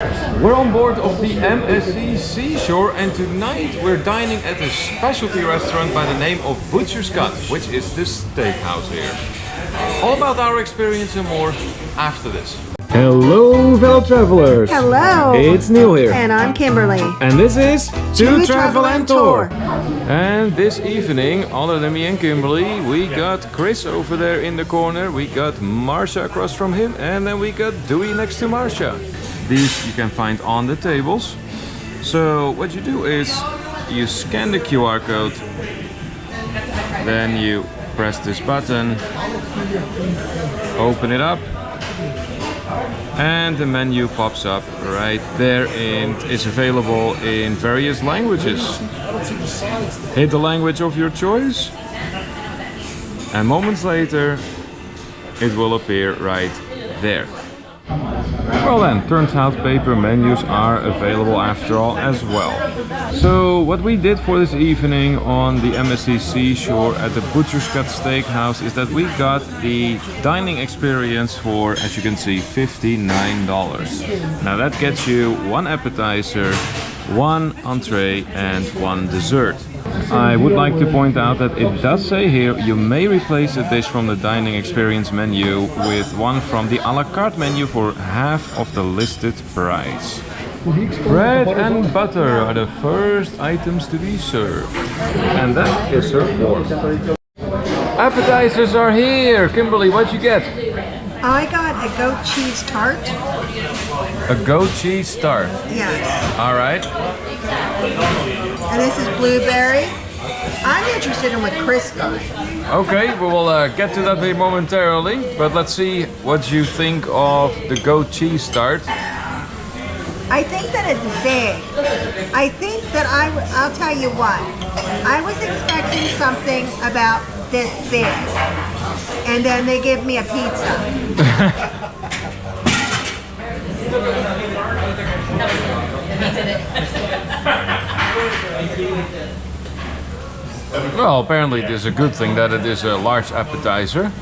We're on board of the MSC Seashore, and tonight we're dining at a specialty restaurant by the name of Butcher's Cut, which is the steakhouse here. All about our experience and more after this. Hello fellow travelers! Hello! It's Neil here. And I'm Kimberly. And this is To Travel and Tour. And this evening, other than me and Kimberly, we got Chris over there in the corner, we got Marsha across from him, and then we got Dewey next to Marsha. These you can find on the tables. So what you do is you scan the QR code, then you press this button, open it up, and the menu pops up right there and is available in various languages. Hit the language of your choice, and moments later it will appear right there. Well then, turns out paper menus are available after all as well. So what we did for this evening on the MSC Seashore at the Butcher's Cut Steakhouse is that we got the dining experience for, as you can see, $59. Now that gets you one appetizer, one entree and one dessert. I would like to point out that it does say here you may replace a dish from the dining experience menu with one from the a la carte menu for half of the listed price. Bread and butter are the first items to be served, and that is served warm. Appetizers are here. Kimberly, what'd you get? I got a goat cheese tart. A goat cheese tart. Yes. All right. And this is blueberry. I'm interested in what Chris got. Okay, we will get to that momentarily, but let's see what you think of the goat cheese tart. I think that it's big. I think that I'll tell you what. I was expecting something about this big. And then they give me a pizza. Well, apparently it is a good thing that it is a large appetizer.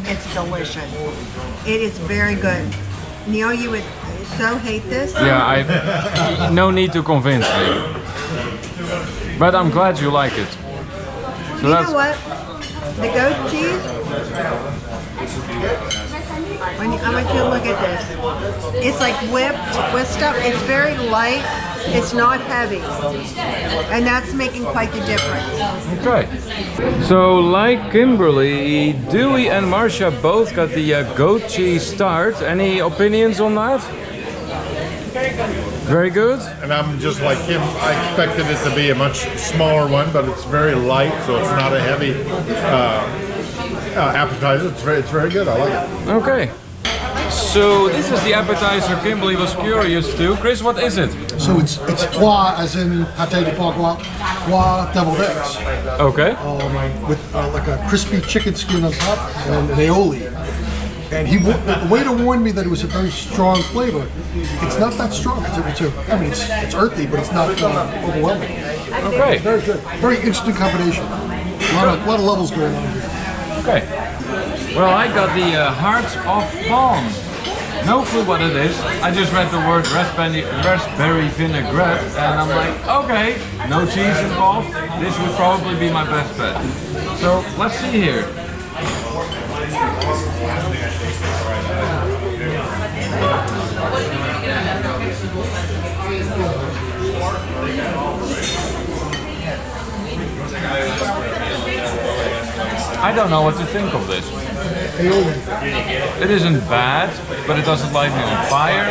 It's delicious. It is very good. Neil, you would so hate this. Yeah, no need to convince me. But I'm glad you like it. So you know what? The goat cheese, I want you to look at this. It's like whipped with stuff. It's very light. It's not heavy. And that's making quite the difference. Okay. So like Kimberly, Dewey and Marsha both got the goat cheese tart. Any opinions on that? Very good. And I'm just like him. I expected it to be a much smaller one, but it's very light, so it's not a heavy appetizer. It's very good. I like it. Okay. So this is the appetizer Kimberly was curious to. Chris, what is it? So it's foie, as in pâté de foie gras, foie deviled eggs. Okay. With like a crispy chicken skin on top and an aioli. And the waiter warned me that it was a very strong flavor. It's not that strong. I mean, it's earthy, but it's not overwhelming. Okay. Very good. Very interesting combination. A lot of levels going on here. Okay. Well, I got the Hearts of Palm. No clue what it is. I just read the word raspberry vinaigrette, and I'm like, okay, no cheese involved. This would probably be my best bet. So let's see here. I don't know what to think of this. It isn't bad, but it doesn't light me on fire.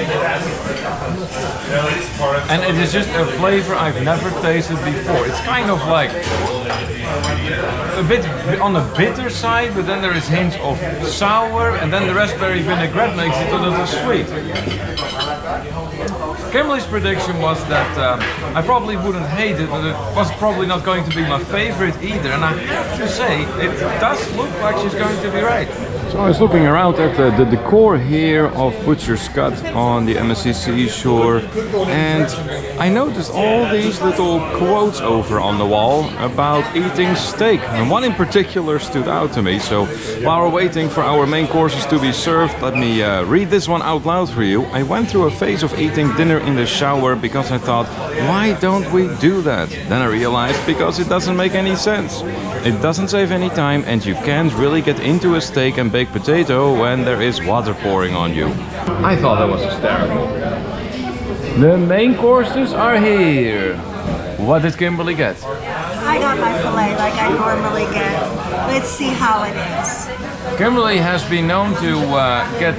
And it is just a flavor I've never tasted before. It's kind of like a bit on the bitter side, but then there is hints of sour, and then the raspberry vinaigrette makes it a little sweet. Kimberly's prediction was that I probably wouldn't hate it, but it was probably not going to be my favorite either. And I have to say, it does look like she's going to be right. So I was looking around at the decor here of Butcher's Cut on the MSC Seashore, and I noticed all these little quotes over on the wall about eating steak, and one in particular stood out to me. So while we're waiting for our main courses to be served, let me read this one out loud for you. I went through a phase of eating dinner in the shower because I thought, why don't we do that? Then I realized because it doesn't make any sense. It doesn't save any time, and you can't really get into a steak and baked potato when there is water pouring on you. I thought that was hysterical. The main courses are here. What did Kimberly get? I got my filet like I normally get. Let's see how it is. Kimberly has been known to get,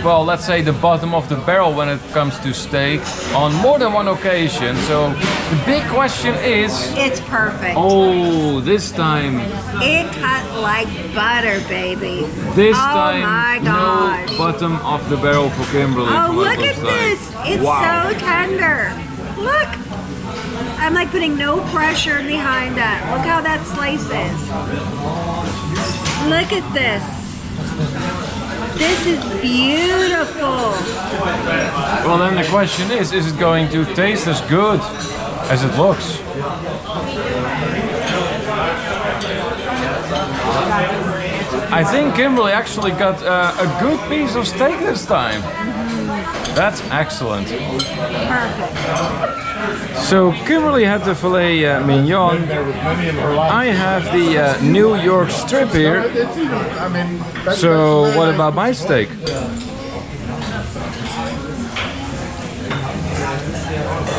well, let's say the bottom of the barrel when it comes to steak on more than one occasion. So the big question is... It's perfect. Oh, this time... It cut like butter, baby. This oh time, my gosh. no bottom of the barrel for Kimberly. Oh, look at this. It's wow. so tender. Look. I'm like putting no pressure behind that. Look how that slices. Look at this. This is beautiful. Well, then the question is it going to taste as good as it looks? I think Kimberly actually got a good piece of steak this time. That's excellent. Perfect. So Kimberly had the filet mignon. I have the New York strip here. So what about my steak?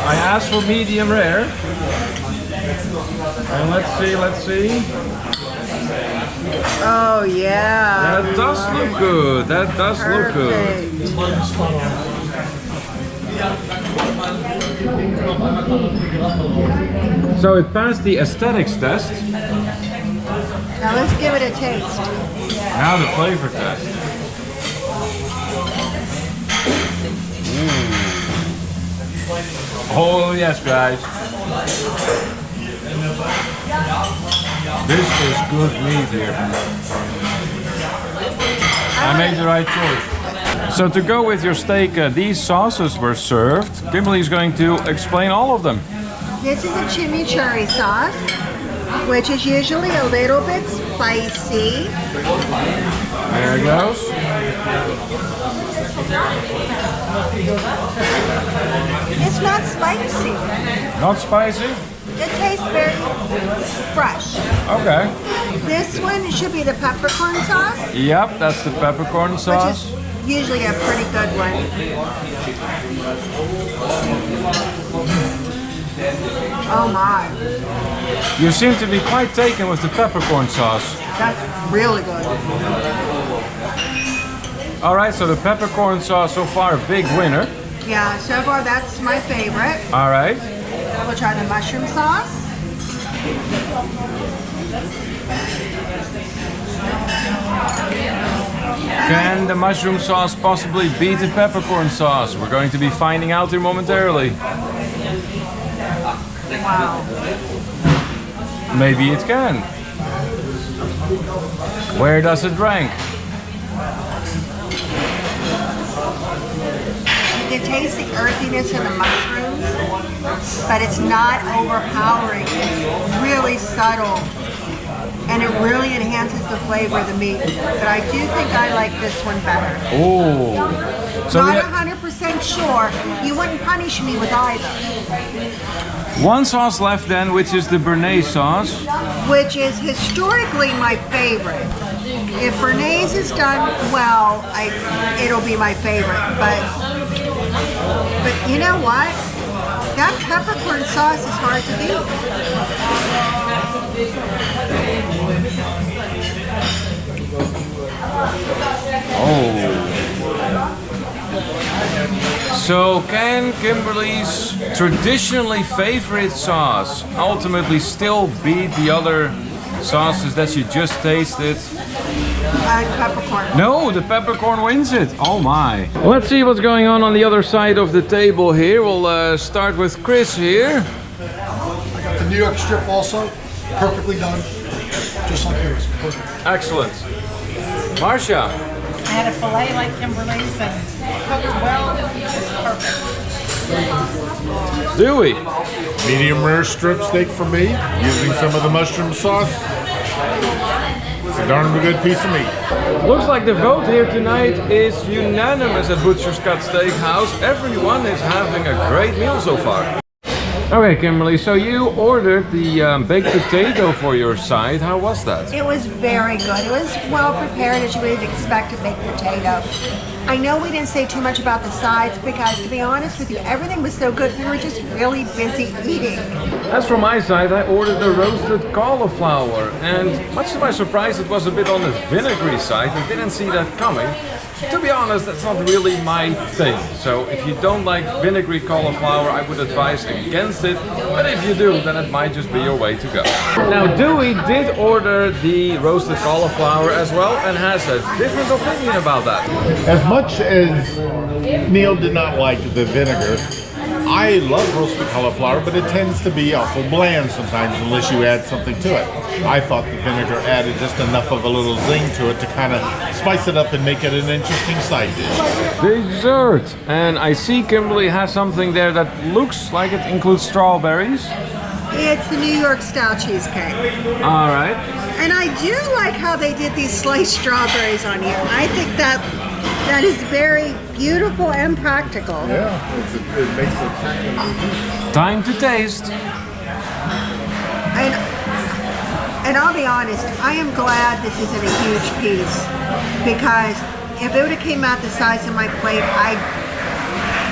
I asked for medium rare. And let's see. Oh yeah. That does look good. That does look good. So it passed the aesthetics test. Now let's give it a taste. Now the flavor test. Oh yes, guys. This is good meat here. I made the right choice. So to go with your steak, these sauces were served. Kimberly is going to explain all of them. This is a chimichurri sauce, which is usually a little bit spicy. There it goes. It's not spicy. Not spicy? It tastes very fresh. Okay. This one should be the peppercorn sauce. Yep, that's the peppercorn sauce. Which is usually a pretty good one. Oh my. You seem to be quite taken with the peppercorn sauce. That's really good. Alright, so the peppercorn sauce so far a big winner. Yeah, so far that's my favorite. Alright. We'll try the mushroom sauce. Can the mushroom sauce possibly beat the peppercorn sauce? We're going to be finding out here momentarily. Wow. Maybe it can. Where does it rank? You can taste the earthiness in the mushrooms, but it's not overpowering. It's really subtle, and it really enhances the flavor of the meat. But I do think I like this one better. Oh. So Not 100% sure. You wouldn't punish me with either. one sauce left then, which is the Béarnaise sauce. Which is historically my favorite. If Béarnaise is done well, it'll be my favorite. But you know what? That peppercorn sauce is hard to beat. Oh. So can Kimberly's traditionally favorite sauce ultimately still beat the other sauces that you just tasted? Peppercorn. No, the peppercorn wins it. Oh my. Let's see what's going on the other side of the table here. We'll start with Chris here. I got the New York strip also, perfectly done, just like yours. Perfect. Excellent. Marcia, I had a fillet like Kimberly's and cooked well. It's perfect. Dewey. Medium rare strip steak for me, using some of the mushroom sauce. It's a darn good piece of meat. Looks like the vote here tonight is unanimous at Butcher's Cut Steakhouse. Everyone is having a great meal so far. Okay, Kimberly, so you ordered the baked potato for your side. How was that? It was very good. It was well prepared as you would expect a baked potato. I know we didn't say too much about the sides because, to be honest with you, everything was so good. We were just really busy eating. As for my side, I ordered the roasted cauliflower, and much to my surprise, it was a bit on the vinegary side. I didn't see that coming. To be honest, that's not really my thing. So if you don't like vinegary cauliflower, I would advise against it. But if you do, then it might just be your way to go. Now, Dewey did order the roasted cauliflower as well and has a different opinion about that. As much as Neil did not like the vinegar, I love roasted cauliflower, but it tends to be awful bland sometimes unless you add something to it. I thought the vinegar added just enough of a little zing to it to kind of spice it up and make it an interesting side dish. Dessert! And I see Kimberly has something there that looks like it includes strawberries. It's the New York style cheesecake. All right. And I do like how they did these sliced strawberries on here. I think that is very beautiful and practical. Yeah, it makes it. Time to taste. And I'll be honest, I am glad this isn't a huge piece because if it would have came out the size of my plate,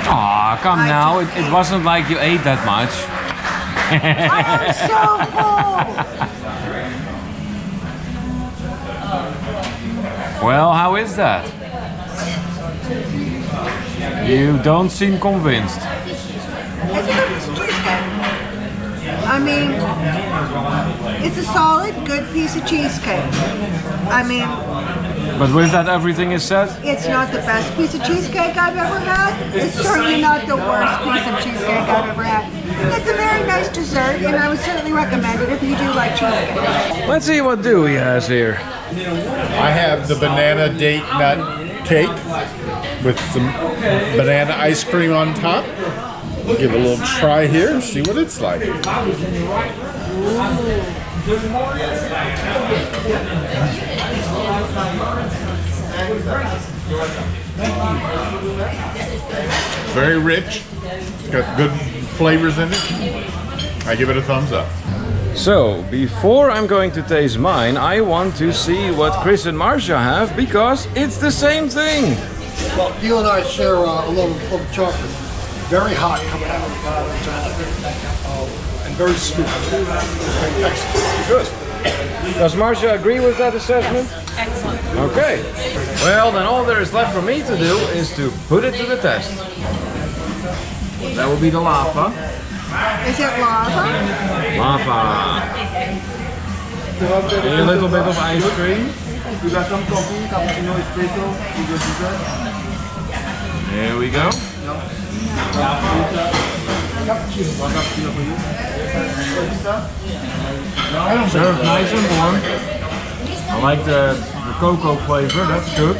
Aw, come now. It wasn't like you ate that much. I'm so full. Well, how is that? You don't seem convinced. It's a good piece of cheesecake. I mean, it's a solid, good piece of cheesecake. I mean, But with that, everything is said? it's not the best piece of cheesecake I've ever had. It's certainly not the worst piece of cheesecake I've ever had. It's a very nice dessert, and I would certainly recommend it if you do like cheesecake. Let's see what Dewey has here. I have the banana date nut cake with some banana ice cream on top. We'll give it a little try here and see what it's like. Very rich. It's got good flavors in it. I give it a thumbs up. So, before I'm going to taste mine, I want to see what Chris and Marcia have because it's the same thing. Well, Neil and I share a love of chocolate. Very hot coming out of the bottom, and very smooth. Excellent. Good. Does Marcia agree with that assessment? Excellent. Okay. Well, then all there is left for me to do is to put it to the test. That will be the lava. Is it lava? Lava. A little bit of ice cream. You got some coffee, cappuccino, espresso, you got dessert. There we go. Served nice and warm. I like the cocoa flavor, that's good.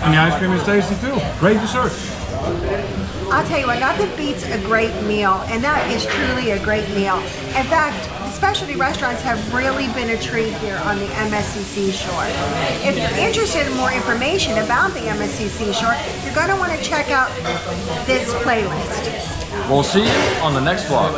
And the ice cream is tasty too. Great dessert. I'll tell you what, nothing beats a great meal, and that is truly a great meal. In fact, specialty restaurants have really been a treat here on the MSC Seashore. If you're interested in more information about the MSC Seashore, you're going to want to check out this playlist. We'll see you on the next vlog.